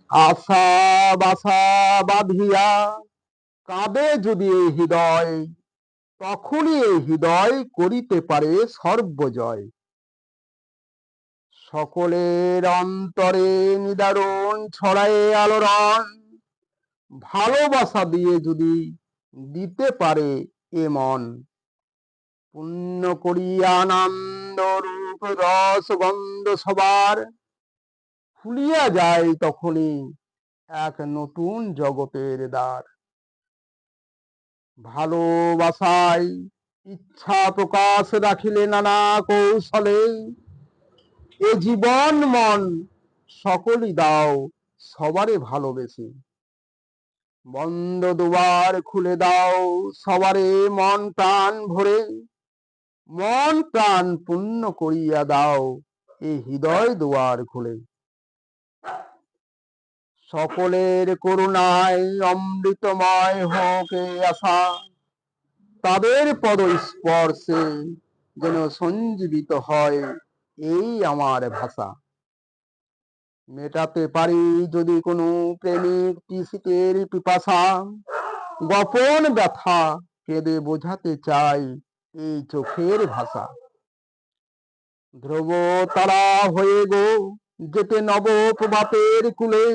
আশা বাসা বাঁধিয়া কাঁদে যদি এই হৃদয়, তখনই এই হৃদয় করিতে পারে সর্বজয়। সকলের অন্তরে নিদারুণ ছড়ায় আলোড়ন, ভালোবাসা দিয়ে যদি দিতে পারে এ মন। পুণ্য করিয়া আনন্দ রূপ রস গন্ধ সবার, খুলিয়া যায় তখনই এক নতুন জগতের দ্বার। ভালোবাসায় ইচ্ছা প্রকাশ রাখিলে নানা কৌশলে, এ জীবন মন সকলই দাও সবারে ভালোবেসে। বন্ধ দুয়ার খুলে দাও সবারে মন প্রাণ ভরে, মন প্রাণ পূর্ণ করিয়া দাও এই হৃদয় দুয়ার খুলে। সকলের করুণায় অমৃতময় হোক এ আশা, তাদের পদ স্পর্শে যেন সঞ্জীবিত হয় এই আমার ভাষা। মেটাতে পারি যদি কোনো প্রেমিক শীতের পিপাসা, গোপন ব্যথা কেঁদে বোঝাতে চাই এই চোখের ভাষা। ধ্রুব তারা হয়ে গো যেতে নব প্রভাতের কুলে,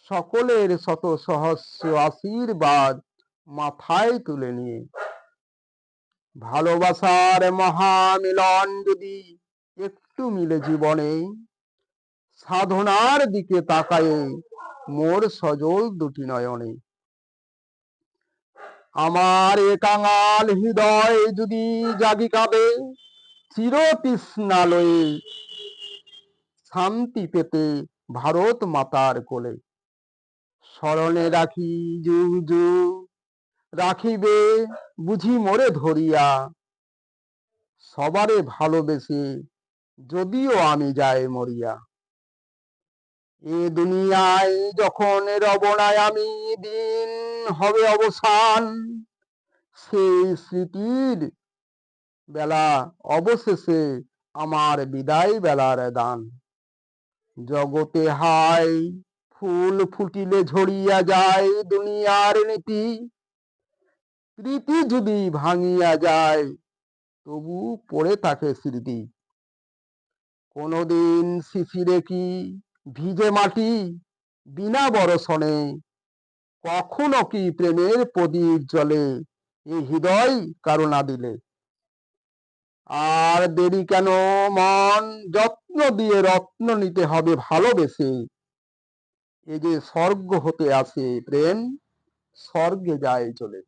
সকলের শত সহস্র আশীর্বাদ মাথায় তুলে নিয়ে। ভালোবাসার মহামিলন যদি একটু মিলে জীবনে, সাধনার দিকে তাকায়ে মোর সজল দুটি নয়নে। আমার এ কাঙাল হৃদয় যদি জাগি কাঁদে, চির তৃষ্ণালয়ে শান্তি পেতে ভারত মাতার কোলে। স্মরণে রাখি যুগ যুগ রাখিবে বুঝি মোরে ধরিয়া, সবারে ভালোবেসে যদিও আমি যাই মরিয়া। এ দুনিয়ায় যখন রবনায় আমি, দিন হবে অবসান, সেই স্মৃতির বেলা অবশেষে আমার বিদায় বেলার দান। জগতে হায় ফুল ফুটিলে ঝরিয়া যায় দুনিয়ার নীতি, প্রীতি যদি ভাঙিয়া যায় তবু পড়ে থাকে স্মৃতি। কোনদিন শিশিরে কি ভিজে মাটি বিনা বরষণে, কখনো কি প্রেমের প্রদীপ জ্বলে এই হৃদয় কারো না দিলে। আর দেরি কেন মন, যত্ন দিয়ে রত্ন নিতে হবে ভালোবেসে। এ যে স্বর্গ হতে আসে প্রেম, স্বর্গে যায় চলে।